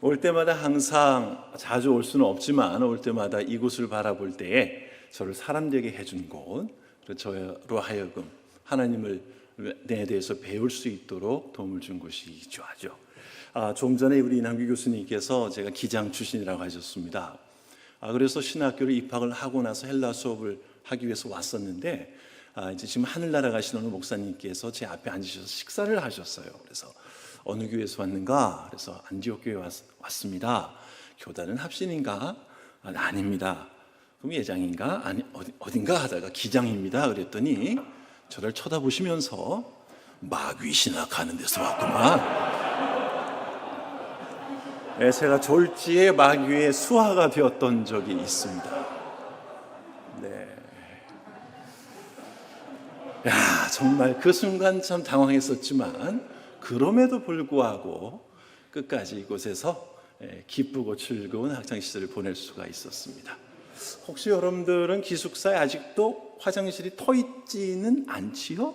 올 때마다 항상 자주 올 수는 없지만 올 때마다 이곳을 바라볼 때에 저를 사람되게 해준 곳, 그리고 저로 하여금 하나님을 내 대해서 배울 수 있도록 도움을 준 곳이기도 하죠. 좀 전에 우리 이남규 교수님께서 제가 기장 출신이라고 하셨습니다. 그래서 신학교를 입학을 하고 나서 헬라 수업을 하기 위해서 왔었는데 이제 지금 하늘나라 가신 어느 목사님께서 제 앞에 앉으셔서 식사를 하셨어요. 그래서 어느 교회에서 왔는가? 그래서 안디옥 교회 왔습니다. 교단은 합신인가? 아닙니다. 그럼 예장인가? 아니 어딘가 하다가 기장입니다. 그랬더니 저를 쳐다보시면서 마귀 신학하는 데서 왔구만. 네, 제가 졸지에 마귀의 수하가 되었던 적이 있습니다. 네. 야, 정말 그 순간 참 당황했었지만 그럼에도 불구하고 끝까지 이곳에서 기쁘고 즐거운 학창시절을 보낼 수가 있었습니다. 혹시 여러분들은 기숙사에 아직도 화장실이 터 있지는 않지요?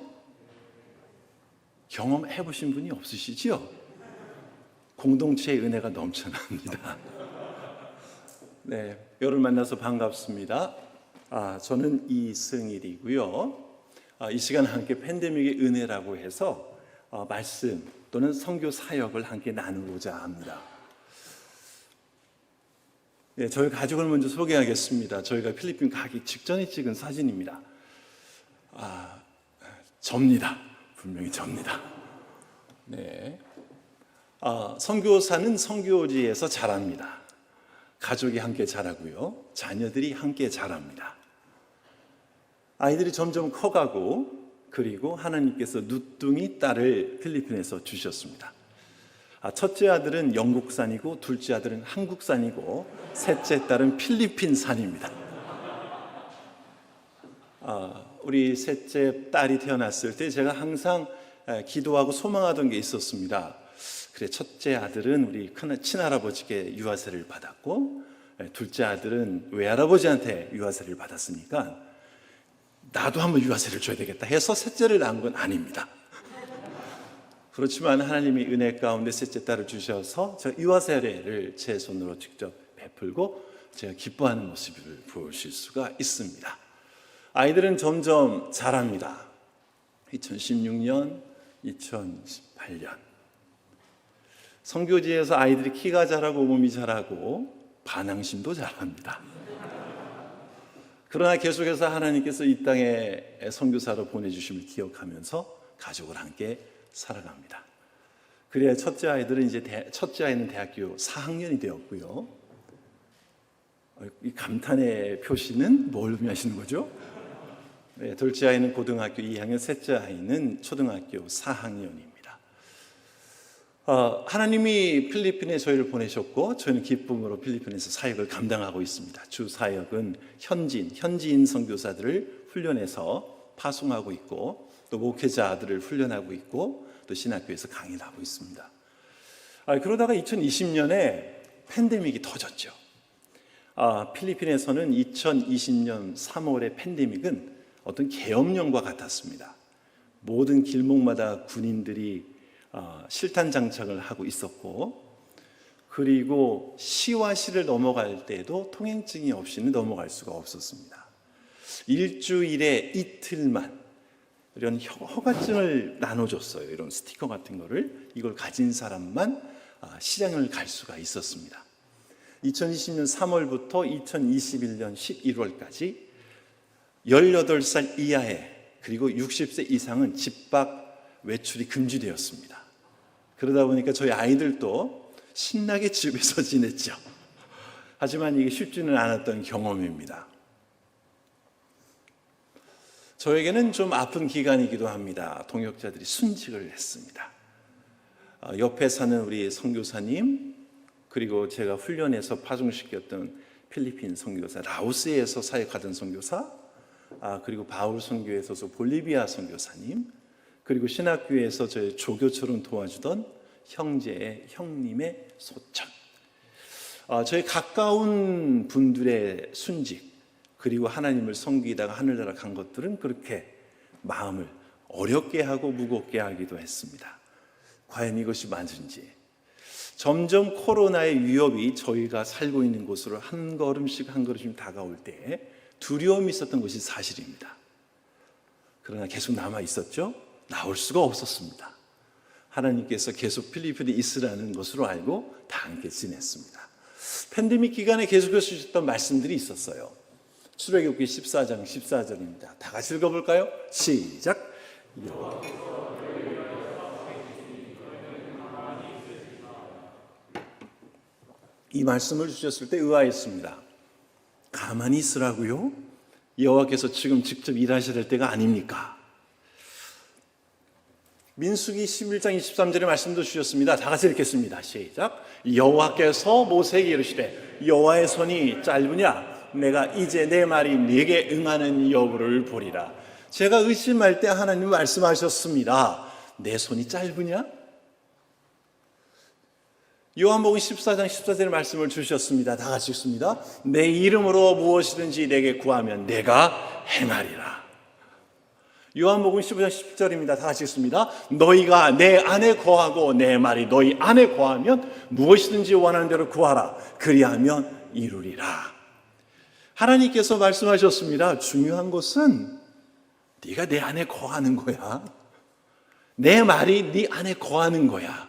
경험해 보신 분이 없으시지요? 공동체의 은혜가 넘쳐납니다. 네, 여러분 만나서 반갑습니다. 저는 이승일이고요. 이 시간 함께 팬데믹의 은혜라고 해서 말씀 또는 선교 사역을 함께 나누고자 합니다. 네, 저희 가족을 먼저 소개하겠습니다. 저희가 필리핀 가기 직전에 찍은 사진입니다. 접니다. 분명히 접니다. 네. 선교사는 선교지에서 자랍니다. 가족이 함께 자라고요. 자녀들이 함께 자랍니다. 아이들이 점점 커가고 그리고 하나님께서 누뚱이 딸을 필리핀에서 주셨습니다. 첫째 아들은 영국산이고 둘째 아들은 한국산이고 셋째 딸은 필리핀산입니다. 우리 셋째 딸이 태어났을 때 제가 항상 기도하고 소망하던 게 있었습니다. 그래, 첫째 아들은 우리 큰 친할아버지께 유아세를 받았고 둘째 아들은 외할아버지한테 유아세를 받았으니까 나도 한번 유아세를 줘야 되겠다 해서 셋째를 낳은 건 아닙니다. 그렇지만 하나님이 은혜 가운데 셋째 딸을 주셔서 제가 유아세례를 제 손으로 직접 베풀고 제가 기뻐하는 모습을 보실 수가 있습니다. 아이들은 점점 자랍니다. 2016년, 2018년 선교지에서 아이들이 키가 자라고 몸이 자라고 반항심도 자랍니다. 그러나 계속해서 하나님께서 이 땅에 선교사로 보내주심을 기억하면서 가족을 함께 살아갑니다. 그래야 첫째 아이들은 첫째 아이는 대학교 4학년이 되었고요. 이 감탄의 표시는 뭘 의미하시는 거죠? 네, 둘째 아이는 고등학교 2학년, 셋째 아이는 초등학교 4학년입니다. 하나님이 필리핀에 저희를 보내셨고 저희는 기쁨으로 필리핀에서 사역을 감당하고 있습니다. 주 사역은 현지인 선교사들을 훈련해서 파송하고 있고 또 목회자들을 훈련하고 있고 또 신학교에서 강의를 하고 있습니다. 그러다가 2020년에 팬데믹이 터졌죠. 필리핀에서는 2020년 3월의 팬데믹은 어떤 계엄령과 같았습니다. 모든 길목마다 군인들이 실탄 장착을 하고 있었고 그리고 시와 시를 넘어갈 때도 통행증이 없이는 넘어갈 수가 없었습니다. 일주일에 이틀만 이런 허가증을 나눠줬어요. 이런 스티커 같은 거를 이걸 가진 사람만 시장을 갈 수가 있었습니다. 2020년 3월부터 2021년 11월까지 18살 이하의 그리고 60세 이상은 집 밖 외출이 금지되었습니다. 그러다 보니까 저희 아이들도 신나게 집에서 지냈죠. 하지만 이게 쉽지는 않았던 경험입니다. 저에게는 좀 아픈 기간이기도 합니다. 동역자들이 순직을 했습니다. 옆에 사는 우리 선교사님 그리고 제가 훈련해서 파송시켰던 필리핀 선교사, 라오스에서 사역하던 선교사, 그리고 바울 선교에서 볼리비아 선교사님, 그리고 신학교에서 저희 조교처럼 도와주던 형님의 소천, 저희 가까운 분들의 순직 그리고 하나님을 섬기다가 하늘나라 간 것들은 그렇게 마음을 어렵게 하고 무겁게 하기도 했습니다. 과연 이것이 맞은지 점점 코로나의 위협이 저희가 살고 있는 곳으로 한 걸음씩 한 걸음씩 다가올 때 두려움이 있었던 것이 사실입니다. 그러나 계속 남아 있었죠. 나올 수가 없었습니다. 하나님께서 계속 필리핀에 있으라는 것으로 알고 다 함께 지냈습니다. 팬데믹 기간에 계속해서 주셨던 말씀들이 있었어요. 출애굽기 14장 14절입니다. 다 같이 읽어볼까요? 시작. 이 말씀을 주셨을 때 의아했습니다. 가만히 있으라고요? 여호와께서 지금 직접 일하셔야 될 때가 아닙니까? 민수기 11장 23절의 말씀도 주셨습니다. 다 같이 읽겠습니다. 시작. 여호와께서 모세에게 이르시되 여호와의 손이 짧으냐? 내가 이제 내 말이 네게 응하는 여부를 보리라. 제가 의심할 때 하나님 말씀하셨습니다. 내 손이 짧으냐? 요한복음 14장 14절의 말씀을 주셨습니다. 다 같이 읽습니다. 내 이름으로 무엇이든지 내게 구하면 내가 행하리라. 요한복음 15장 10절입니다. 다 같이 읽습니다. 너희가 내 안에 거하고 내 말이 너희 안에 거하면 무엇이든지 원하는 대로 구하라. 그리하면 이루리라. 하나님께서 말씀하셨습니다. 중요한 것은 네가 내 안에 거하는 거야. 내 말이 네 안에 거하는 거야.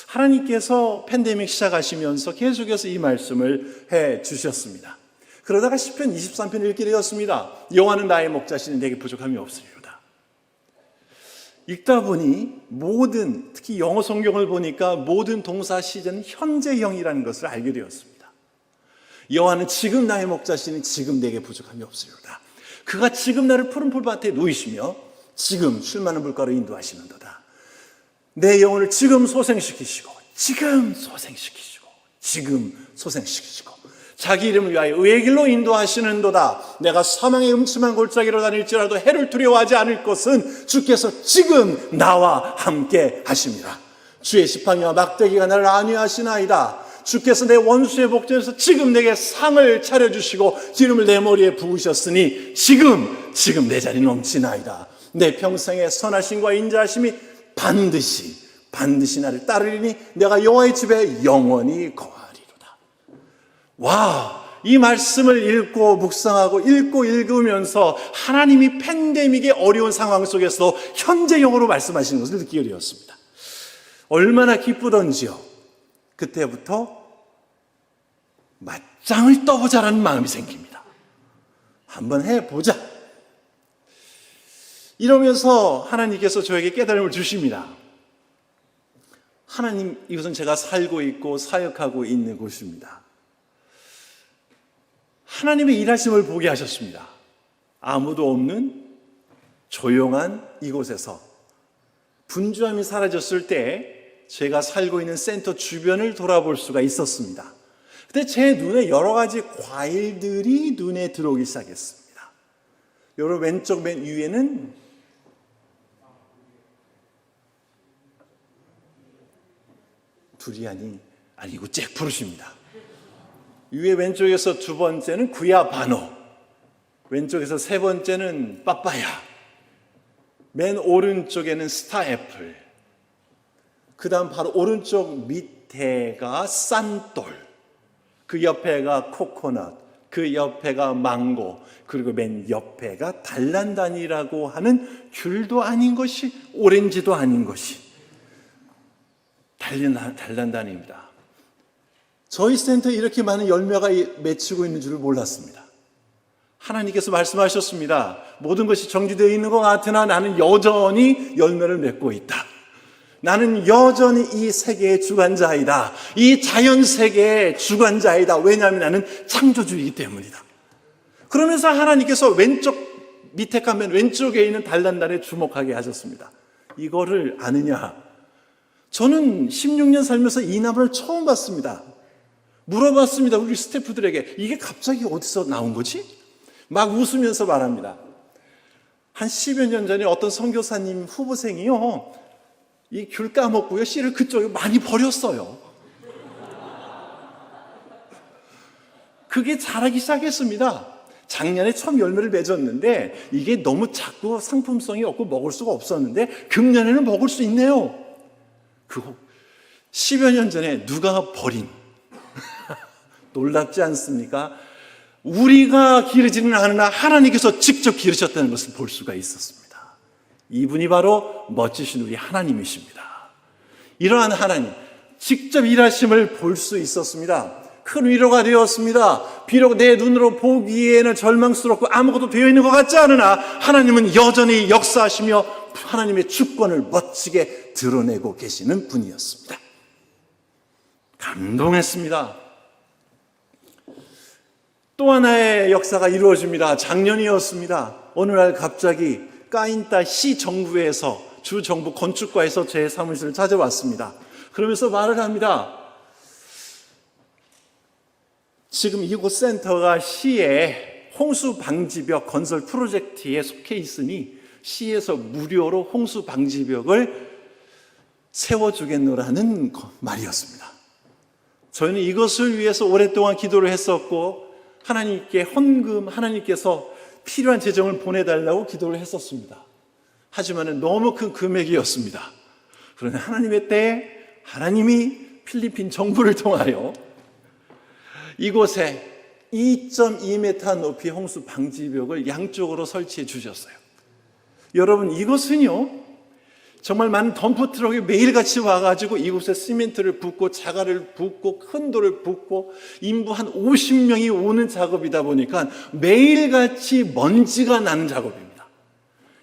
하나님께서 팬데믹 시작하시면서 계속해서 이 말씀을 해 주셨습니다. 그러다가 시편 23편 읽게 되었습니다. 여호와는 나의 목자시니 내게 부족함이 없으리로다. 읽다 보니 특히 영어 성경을 보니까 모든 동사 시제는 현재형이라는 것을 알게 되었습니다. 여호와는 지금 나의 목자시니 지금 내게 부족함이 없으리로다. 그가 지금 나를 푸른 풀밭에 놓이시며 지금 술 많은 물가로 인도하시는도다. 내 영혼을 지금 소생시키시고 자기 이름을 위하여 의의 길로 인도하시는도다. 내가 사망의 음침한 골짜기로 다닐지라도 해를 두려워하지 않을 것은 주께서 지금 나와 함께 하심이라. 주의 지팡이와 막대기가 나를 안위하시나이다. 주께서 내 원수의 복전에서 지금 내게 상을 차려주시고 기름을 내 머리에 부으셨으니 지금 내 자리 넘치나이다. 내 평생의 선하심과 인자하심이 반드시 나를 따르리니 내가 여호와의 집에 영원히 거하리로다. 와, 이 말씀을 읽고 묵상하고 읽으면서 하나님이 팬데믹의 어려운 상황 속에서 현재형으로 말씀하시는 것을 느끼게 되었습니다. 얼마나 기쁘던지요. 그때부터 맞짱을 떠보자라는 마음이 생깁니다. 한번 해보자. 이러면서 하나님께서 저에게 깨달음을 주십니다. 하나님, 이것은 제가 살고 있고 사역하고 있는 곳입니다. 하나님의 일하심을 보게 하셨습니다. 아무도 없는 조용한 이곳에서 분주함이 사라졌을 때 제가 살고 있는 센터 주변을 돌아볼 수가 있었습니다. 근데 제 눈에 여러 가지 과일들이 눈에 들어오기 시작했습니다. 여러분, 왼쪽 맨 위에는 두리안이 아니고 잭프루트입니다. 위에 왼쪽에서 두 번째는 구야바노, 왼쪽에서 세 번째는 빠빠야, 맨 오른쪽에는 스타애플, 그 다음 바로 오른쪽 밑에가 싼돌, 그 옆에가 코코넛, 그 옆에가 망고, 그리고 맨 옆에가 달란단이라고 하는 귤도 아닌 것이 오렌지도 아닌 것이 달란단입니다. 저희 센터에 이렇게 많은 열매가 맺히고 있는 줄을 몰랐습니다. 하나님께서 말씀하셨습니다. 모든 것이 정지되어 있는 것 같으나 나는 여전히 열매를 맺고 있다. 나는 여전히 이 세계의 주관자이다. 이 자연 세계의 주관자이다. 왜냐하면 나는 창조주이기 때문이다. 그러면서 하나님께서 왼쪽 밑에 가면 왼쪽에 있는 달란단에 주목하게 하셨습니다. 이거를 아느냐? 저는 16년 살면서 이 나무를 처음 봤습니다. 물어봤습니다. 우리 스태프들에게 이게 갑자기 어디서 나온 거지? 막 웃으면서 말합니다. 한 10여 년 전에 어떤 선교사님 후보생이요, 이 귤 까먹고요, 씨를 그쪽에 많이 버렸어요. 그게 자라기 시작했습니다. 작년에 처음 열매를 맺었는데 이게 너무 작고 상품성이 없고 먹을 수가 없었는데 금년에는 먹을 수 있네요. 10여 년 전에 누가 버린 놀랍지 않습니까? 우리가 기르지는 않으나 하나님께서 직접 기르셨다는 것을 볼 수가 있었습니다. 이분이 바로 멋지신 우리 하나님이십니다. 이러한 하나님, 직접 일하심을 볼 수 있었습니다. 큰 위로가 되었습니다. 비록 내 눈으로 보기에는 절망스럽고 아무것도 되어 있는 것 같지 않으나 하나님은 여전히 역사하시며 하나님의 주권을 멋지게 드러내고 계시는 분이었습니다. 감동했습니다. 또 하나의 역사가 이루어집니다. 작년이었습니다. 어느 날 갑자기 까인따 시 정부에서, 주 정부 건축과에서 제 사무실을 찾아왔습니다. 그러면서 말을 합니다. 지금 이곳 센터가 시의 홍수 방지벽 건설 프로젝트에 속해 있으니 시에서 무료로 홍수 방지벽을 세워주겠노라는 말이었습니다. 저희는 이것을 위해서 오랫동안 기도를 했었고 하나님께 헌금, 하나님께서 필요한 재정을 보내달라고 기도를 했었습니다. 하지만 너무 큰 금액이었습니다. 그러나 하나님의 때에 하나님이 필리핀 정부를 통하여 이곳에 2.2m 높이 홍수 방지벽을 양쪽으로 설치해 주셨어요. 여러분, 이것은요 정말 많은 덤프트럭이 매일같이 와가지고 이곳에 시멘트를 붓고 자갈을 붓고 큰 돌을 붓고 인부 한 50명이 오는 작업이다 보니까 매일같이 먼지가 나는 작업입니다.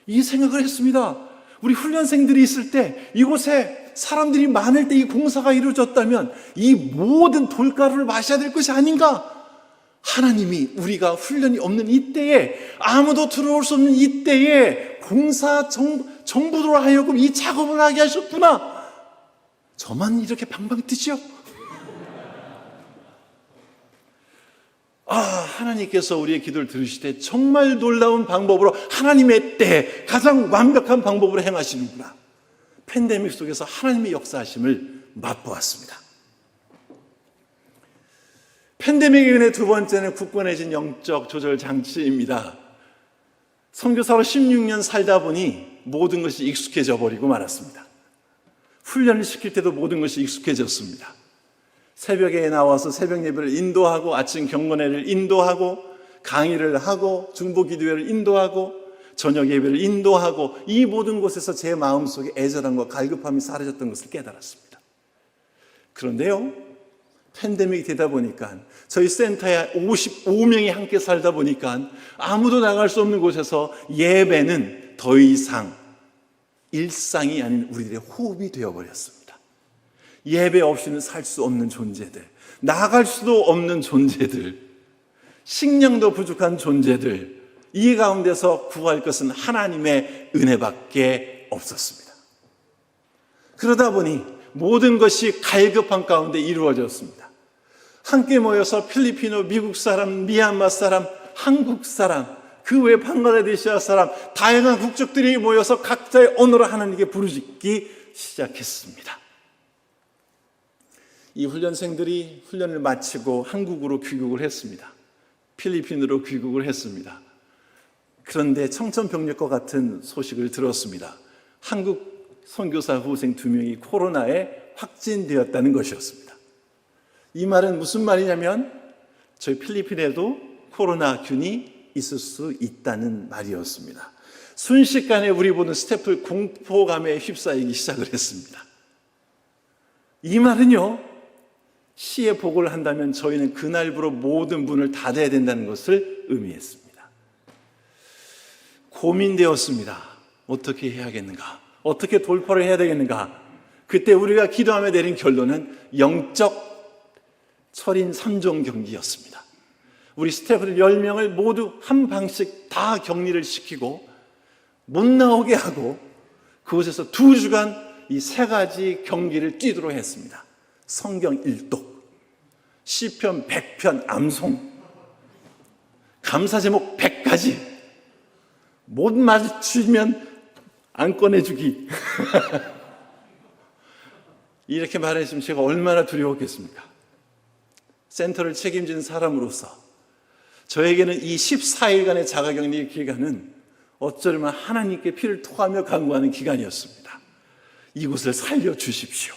이 생각을 했습니다. 우리 훈련생들이 있을 때 이곳에 사람들이 많을 때 이 공사가 이루어졌다면 이 모든 돌가루를 마셔야 될 것이 아닌가? 하나님이 우리가 훈련이 없는 이때에, 아무도 들어올 수 없는 이때에 공사 정부로 하여금 이 작업을 하게 하셨구나. 저만 이렇게 방방 뜨죠? 하나님께서 우리의 기도를 들으실 때 정말 놀라운 방법으로 하나님의 때 가장 완벽한 방법으로 행하시는구나. 팬데믹 속에서 하나님의 역사하심을 맛보았습니다. 팬데믹의 은혜 두 번째는 굳건해진 영적 조절 장치입니다. 선교사로 16년 살다 보니 모든 것이 익숙해져 버리고 말았습니다. 훈련을 시킬 때도 모든 것이 익숙해졌습니다. 새벽에 나와서 새벽 예배를 인도하고 아침 경건회를 인도하고 강의를 하고 중보 기도회를 인도하고 저녁 예배를 인도하고 이 모든 곳에서 제 마음속에 애절함과 갈급함이 사라졌던 것을 깨달았습니다. 그런데요, 팬데믹이 되다 보니까 저희 센터에 55명이 함께 살다 보니까 아무도 나갈 수 없는 곳에서 예배는 더 이상 일상이 아닌 우리들의 호흡이 되어버렸습니다. 예배 없이는 살 수 없는 존재들, 나갈 수도 없는 존재들, 식량도 부족한 존재들, 이 가운데서 구할 것은 하나님의 은혜밖에 없었습니다. 그러다 보니 모든 것이 갈급한 가운데 이루어졌습니다. 함께 모여서 필리핀어, 미국 사람, 미얀마 사람, 한국 사람, 그 외 방글라데시아 사람, 다양한 국적들이 모여서 각자의 언어로 하나님께 부르짖기 시작했습니다. 이 훈련생들이 훈련을 마치고 한국으로 귀국을 했습니다. 필리핀으로 귀국을 했습니다. 그런데 청천벽력과 같은 소식을 들었습니다. 한국 선교사 후생 2명이 코로나에 확진되었다는 것이었습니다. 이 말은 무슨 말이냐면 저희 필리핀에도 코로나균이 있을 수 있다는 말이었습니다. 순식간에 우리 보는 스태프 공포감에 휩싸이기 시작을 했습니다. 이 말은요, 시에 보고를 한다면 저희는 그날부로 모든 문을 닫아야 된다는 것을 의미했습니다. 고민되었습니다. 어떻게 해야겠는가? 어떻게 돌파를 해야 되겠는가? 그때 우리가 기도하며 내린 결론은 영적 철인 3종 경기였습니다. 우리 스태프들 10명을 모두 한 방씩 다 격리를 시키고 못 나오게 하고 그곳에서 2주간 이 3가지 경기를 뛰도록 했습니다. 성경 일독, 시편 100편 암송, 감사 제목 100가지, 못 맞추면 안 꺼내주기. 이렇게 말했으면 제가 얼마나 두려웠겠습니까? 센터를 책임지는 사람으로서 저에게는 이 14일간의 자가격리 기간은 어쩌면 하나님께 피를 토하며 간구하는 기간이었습니다. 이곳을 살려주십시오.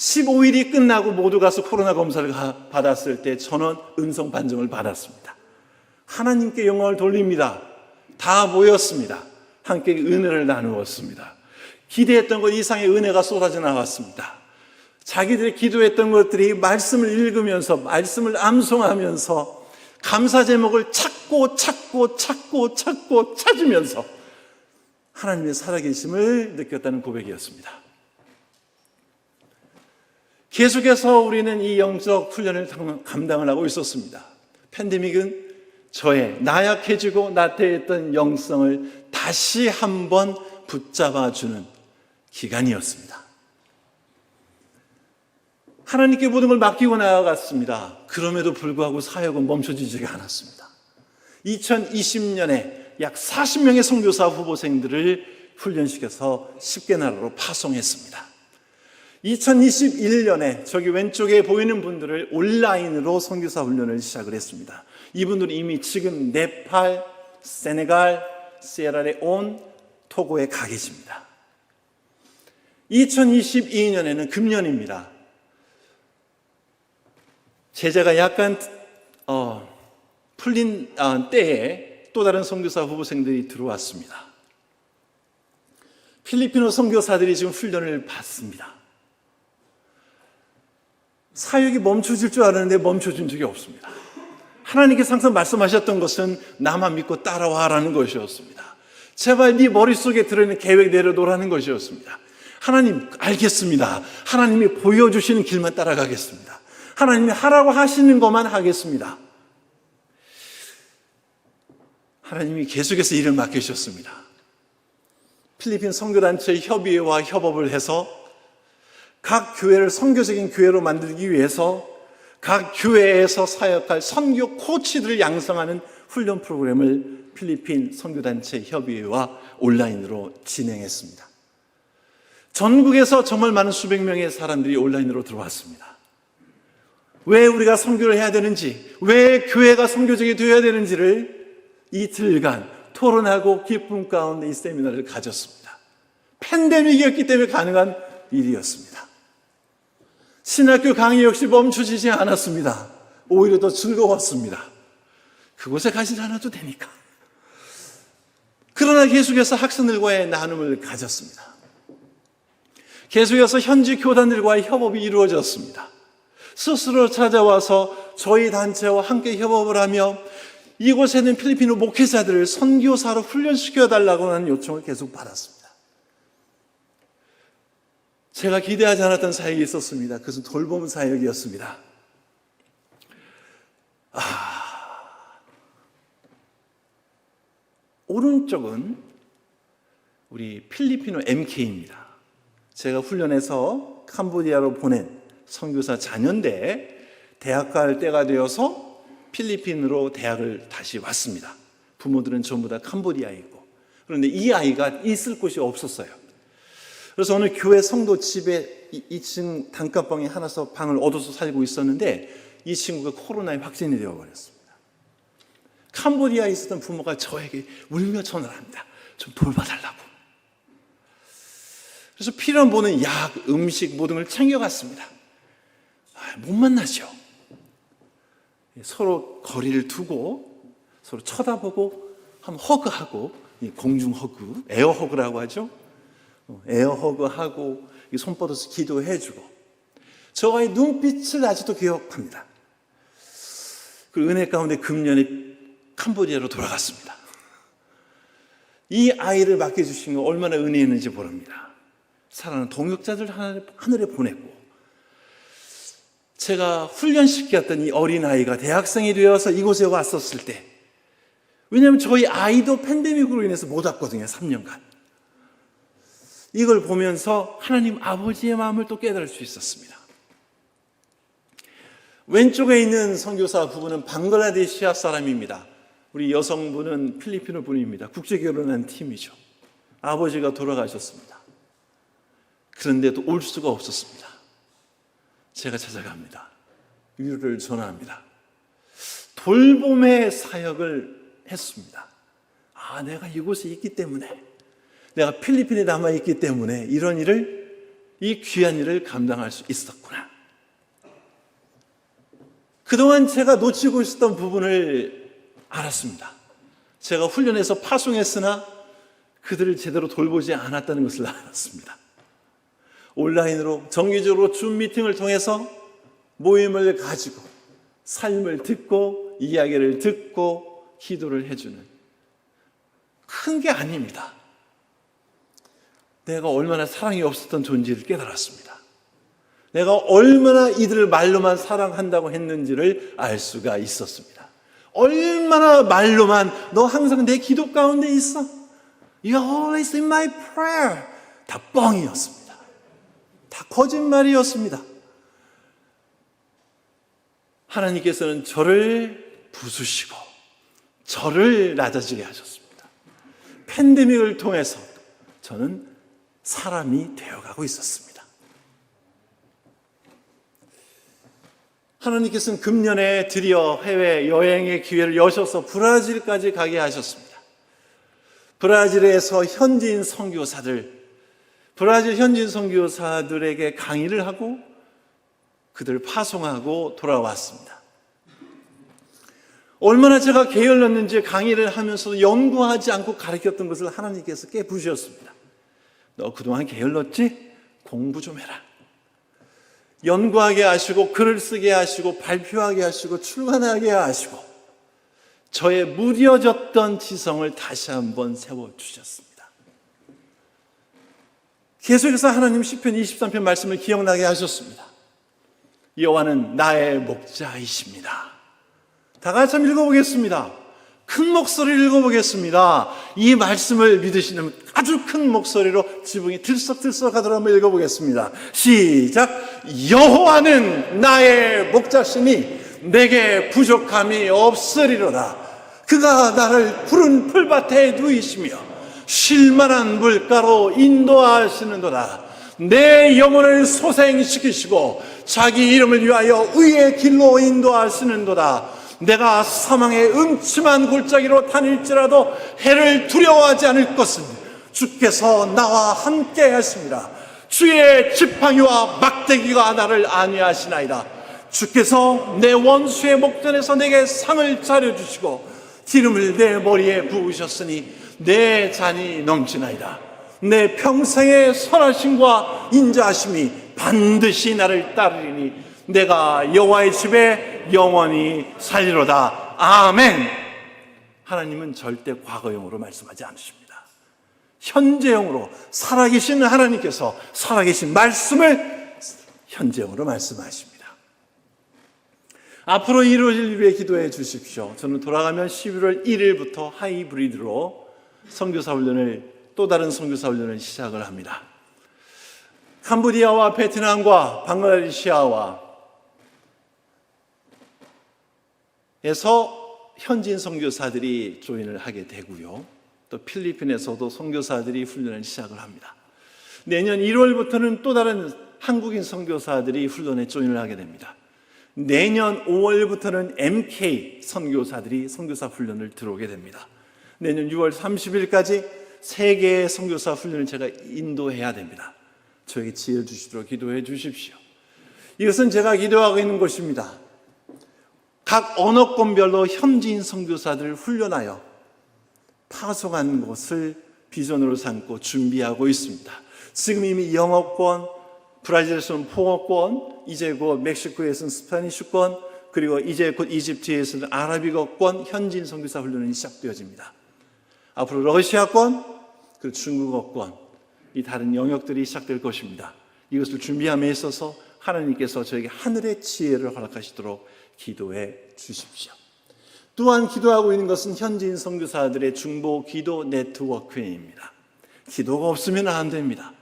15일이 끝나고 모두 가서 코로나 검사를 받았을 때 저는 음성 판정을 받았습니다. 하나님께 영광을 돌립니다. 다 모였습니다. 함께 은혜를 나누었습니다. 기대했던 것 이상의 은혜가 쏟아져 나왔습니다. 자기들이 기도했던 것들이 말씀을 읽으면서, 말씀을 암송하면서 감사 제목을 찾으면서 하나님의 살아계심을 느꼈다는 고백이었습니다. 계속해서 우리는 이 영적 훈련을 감당을 하고 있었습니다. 팬데믹은 저의 나약해지고 나태했던 영성을 다시 한번 붙잡아주는 기간이었습니다. 하나님께 모든 걸 맡기고 나아갔습니다. 그럼에도 불구하고 사역은 멈춰지지가 않았습니다. 2020년에 약 40명의 선교사 후보생들을 훈련시켜서 10개 나라로 파송했습니다. 2021년에 저기 왼쪽에 보이는 분들을 온라인으로 선교사 훈련을 시작을 했습니다. 이분들은 이미 지금 네팔, 세네갈, 시에라레온, 토고에 가 계십니다. 2022년에는 금년입니다. 제자가 약간 풀린 때에 또 다른 선교사 후보생들이 들어왔습니다. 필리핀어 선교사들이 지금 훈련을 받습니다. 사역이 멈춰질 줄 알았는데 멈춰진 적이 없습니다. 하나님께서 항상 말씀하셨던 것은 나만 믿고 따라와라는 것이었습니다. 제발 네 머릿속에 들어있는 계획 내려놓으라는 것이었습니다. 하나님 알겠습니다. 하나님이 보여주시는 길만 따라가겠습니다. 하나님이 하라고 하시는 것만 하겠습니다. 하나님이 계속해서 일을 맡기셨습니다. 필리핀 선교단체 협의회와 협업을 해서 각 교회를 선교적인 교회로 만들기 위해서 각 교회에서 사역할 선교 코치들을 양성하는 훈련 프로그램을 필리핀 선교단체 협의회와 온라인으로 진행했습니다. 전국에서 정말 많은 수백 명의 사람들이 온라인으로 들어왔습니다. 왜 우리가 선교를 해야 되는지, 왜 교회가 선교적이 되어야 되는지를 이틀간 토론하고 기쁨 가운데 이 세미나를 가졌습니다. 팬데믹이었기 때문에 가능한 일이었습니다. 신학교 강의 역시 멈춰지지 않았습니다. 오히려 더 즐거웠습니다. 그곳에 가지 않아도 되니까. 그러나 계속해서 학생들과의 나눔을 가졌습니다. 계속해서 현지 교단들과의 협업이 이루어졌습니다. 스스로 찾아와서 저희 단체와 함께 협업을 하며 이곳에 있는 필리핀어 목회자들을 선교사로 훈련시켜달라고 하는 요청을 계속 받았습니다. 제가 기대하지 않았던 사역이 있었습니다. 그것은 돌봄 사역이었습니다. 오른쪽은 우리 필리핀어 MK입니다. 제가 훈련해서 캄보디아로 보낸 선교사 자녀인데 대학 갈 때가 되어서 필리핀으로 대학을 다시 왔습니다. 부모들은 전부 다 캄보디아에 있고. 그런데 이 아이가 있을 곳이 없었어요. 그래서 어느 교회 성도 집에 2층 단칸방에 하나서 방을 얻어서 살고 있었는데 이 친구가 코로나에 확진이 되어버렸습니다. 캄보디아에 있었던 부모가 저에게 울며 전화를 합니다. 좀 돌봐달라고. 그래서 필요한 모든 약, 음식 모든 걸 챙겨갔습니다. 못 만나죠. 서로 거리를 두고 서로 쳐다보고 한번 허그하고, 공중 허그, 에어 허그라고 하죠. 에어 허그하고 손 뻗어서 기도해주고, 저와의 눈빛을 아직도 기억합니다. 그 은혜 가운데 금년에 캄보디아로 돌아갔습니다. 이 아이를 맡겨주신 거 얼마나 은혜였는지 모릅니다. 사랑하는 동역자들 하늘에 보냈고, 제가 훈련시켰던 이 어린아이가 대학생이 되어서 이곳에 왔었을 때, 왜냐하면 저희 아이도 팬데믹으로 인해서 못 왔거든요. 3년간. 이걸 보면서 하나님 아버지의 마음을 또 깨달을 수 있었습니다. 왼쪽에 있는 선교사 부부는 방글라데시아 사람입니다. 우리 여성분은 필리핀어 분입니다. 국제결혼한 팀이죠. 아버지가 돌아가셨습니다. 그런데도 올 수가 없었습니다. 제가 찾아갑니다. 위로를 전합니다. 돌봄의 사역을 했습니다. 내가 이곳에 있기 때문에, 내가 필리핀에 남아있기 때문에 이런 일을 이 귀한 일을 감당할 수 있었구나. 그동안 제가 놓치고 있었던 부분을 알았습니다. 제가 훈련해서 파송했으나 그들을 제대로 돌보지 않았다는 것을 알았습니다. 온라인으로 정기적으로 줌 미팅을 통해서 모임을 가지고 삶을 듣고 이야기를 듣고 기도를 해주는 큰 게 아닙니다. 내가 얼마나 사랑이 없었던 존재를 깨달았습니다. 내가 얼마나 이들을 말로만 사랑한다고 했는지를 알 수가 있었습니다. 얼마나 말로만 너 항상 내 기도 가운데 있어. You're always in my prayer. 다 뻥이었습니다. 다 거짓말이었습니다. 하나님께서는 저를 부수시고 저를 낮아지게 하셨습니다. 팬데믹을 통해서 저는 사람이 되어가고 있었습니다. 하나님께서는 금년에 드디어 해외 여행의 기회를 여셔서 브라질까지 가게 하셨습니다. 브라질에서 현지인 선교사들, 브라질 현지인 선교사들에게 강의를 하고 그들을 파송하고 돌아왔습니다. 얼마나 제가 게을렀는지 강의를 하면서도 연구하지 않고 가르쳤던 것을 하나님께서 깨부셨습니다. 너 그동안 게을렀지? 공부 좀 해라. 연구하게 하시고 글을 쓰게 하시고 발표하게 하시고 출간하게 하시고 저의 무뎌졌던 지성을 다시 한번 세워주셨습니다. 계속해서 하나님 시편 23편 말씀을 기억나게 하셨습니다. 여호와는 나의 목자이십니다. 다 같이 한번 읽어보겠습니다. 큰 목소리를 읽어보겠습니다. 이 말씀을 믿으시는 아주 큰 목소리로 지붕이 들썩들썩하도록 한번 읽어보겠습니다. 시작. 여호와는 나의 목자시니 내게 부족함이 없으리로다. 그가 나를 푸른 풀밭에 누이시며 쉴만한 물가로 인도하시는도다. 내 영혼을 소생시키시고 자기 이름을 위하여 의의 길로 인도하시는도다. 내가 사망의 음침한 골짜기로 다닐지라도 해를 두려워하지 않을 것은 주께서 나와 함께 하십니다. 주의 지팡이와 막대기가 나를 안위하시나이다. 주께서 내 원수의 목전에서 내게 상을 차려주시고 기름을 내 머리에 부으셨으니 내 잔이 넘치나이다. 내 평생의 선하심과 인자하심이 반드시 나를 따르리니 내가 여호와의 집에 영원히 살리로다. 아멘. 하나님은 절대 과거형으로 말씀하지 않으십니다. 현재형으로 살아계신 하나님께서 살아계신 말씀을 현재형으로 말씀하십니다. 앞으로 이루어질 일을 위해 기도해 주십시오. 저는 돌아가면 11월 1일부터 하이브리드로 선교사 훈련을 또 다른 선교사 훈련을 시작을 합니다. 캄보디아와 베트남과 방글라데시아와 에서 현지인 선교사들이 조인을 하게 되고요. 또 필리핀에서도 선교사들이 훈련을 시작을 합니다. 내년 1월부터는 또 다른 한국인 선교사들이 훈련에 조인을 하게 됩니다. 내년 5월부터는 MK 선교사들이 선교사 훈련을 들어오게 됩니다. 내년 6월 30일까지 3개의 선교사 훈련을 제가 인도해야 됩니다. 저에게 지혜를 주시도록 기도해 주십시오. 이것은 제가 기도하고 있는 것입니다. 각 언어권별로 현지인 선교사들을 훈련하여 파송하는 것을 비전으로 삼고 준비하고 있습니다. 지금 이미 영어권, 브라질에서는 포어권, 이제 곧 멕시코에서는 스파니쉬권, 그리고 이제 곧 이집트에서는 아라비어권 현지인 선교사 훈련이 시작되어집니다. 앞으로 러시아권, 그리고 중국어권, 이 다른 영역들이 시작될 것입니다. 이것을 준비함에 있어서 하나님께서 저에게 하늘의 지혜를 허락하시도록 기도해 주십시오. 또한 기도하고 있는 것은 현지인 선교사들의 중보 기도 네트워크입니다. 기도가 없으면 안 됩니다.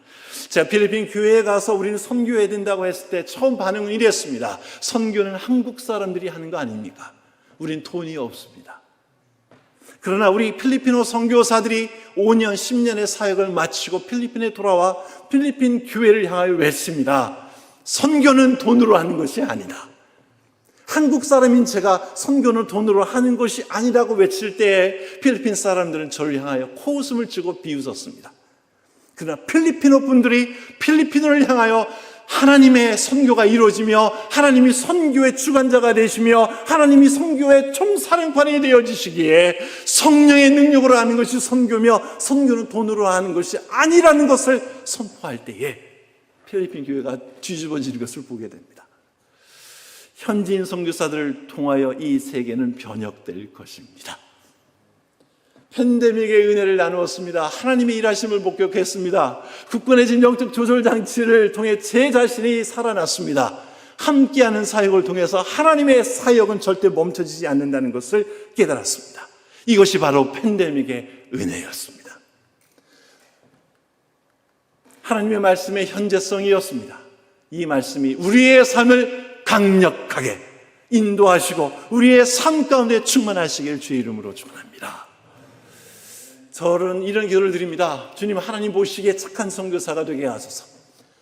제가 필리핀 교회에 가서 우리는 선교해야 된다고 했을 때 처음 반응은 이랬습니다. 선교는 한국 사람들이 하는 거 아닙니까? 우린 돈이 없습니다. 그러나 우리 필리핀어 선교사들이 5년, 10년의 사역을 마치고 필리핀에 돌아와 필리핀 교회를 향하여 외칩니다. 선교는 돈으로 하는 것이 아니다. 한국 사람인 제가 선교는 돈으로 하는 것이 아니라고 외칠 때에 필리핀 사람들은 저를 향하여 코웃음을 치고 비웃었습니다. 그러나 필리핀어 분들이 필리핀을 향하여 하나님의 선교가 이루어지며 하나님이 선교의 주관자가 되시며 하나님이 선교의 총사령관이 되어지시기에 성령의 능력으로 하는 것이 선교며 선교는 돈으로 하는 것이 아니라는 것을 선포할 때에 필리핀 교회가 뒤집어지는 것을 보게 됩니다. 현지인 선교사들을 통하여 이 세계는 번역될 것입니다. 팬데믹의 은혜를 나누었습니다. 하나님의 일하심을 목격했습니다. 굳건해진 영적 조절 장치를 통해 제 자신이 살아났습니다. 함께하는 사역을 통해서 하나님의 사역은 절대 멈춰지지 않는다는 것을 깨달았습니다. 이것이 바로 팬데믹의 은혜였습니다. 하나님의 말씀의 현재성이었습니다. 이 말씀이 우리의 삶을 강력하게 인도하시고 우리의 삶 가운데 충만하시길 주의 이름으로 축원합니다. 저는 이런 기도를 드립니다. 주님, 하나님 보시기에 착한 선교사가 되게 하소서.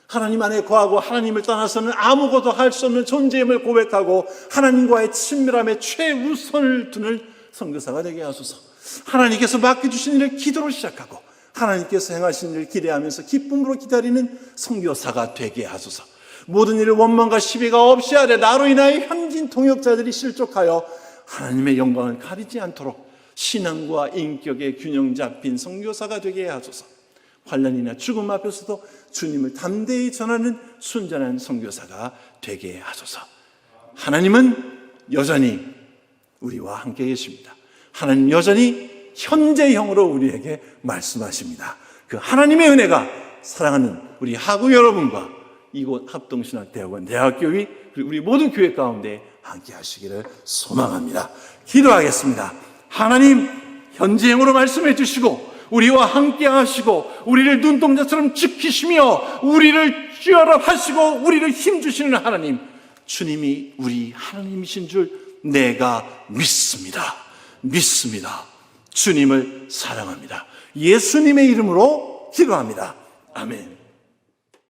하나님 안에 거하고 하나님을 떠나서는 아무것도 할 수 없는 존재임을 고백하고 하나님과의 친밀함에 최우선을 두는 선교사가 되게 하소서. 하나님께서 맡겨주신 일을 기도로 시작하고 하나님께서 행하신 일을 기대하면서 기쁨으로 기다리는 선교사가 되게 하소서. 모든 일을 원망과 시비가 없이 하되 나로 인하여 현진 동역자들이 실족하여 하나님의 영광을 가리지 않도록 신앙과 인격의 균형 잡힌 선교사가 되게 하소서. 환난이나 죽음 앞에서도 주님을 담대히 전하는 순전한 선교사가 되게 하소서. 하나님은 여전히 우리와 함께 계십니다. 하나님 여전히 현재형으로 우리에게 말씀하십니다. 그 하나님의 은혜가 사랑하는 우리 하구 여러분과 이곳 합동신학대학원 대학교의 그리고 우리 모든 교회 가운데 함께 하시기를 소망합니다. 기도하겠습니다. 하나님 현재형으로 말씀해 주시고 우리와 함께 하시고 우리를 눈동자처럼 지키시며 우리를 쥐어랍하시고 우리를 힘주시는 하나님, 주님이 우리 하나님이신 줄 내가 믿습니다. 주님을 사랑합니다. 예수님의 이름으로 기도합니다. 아멘.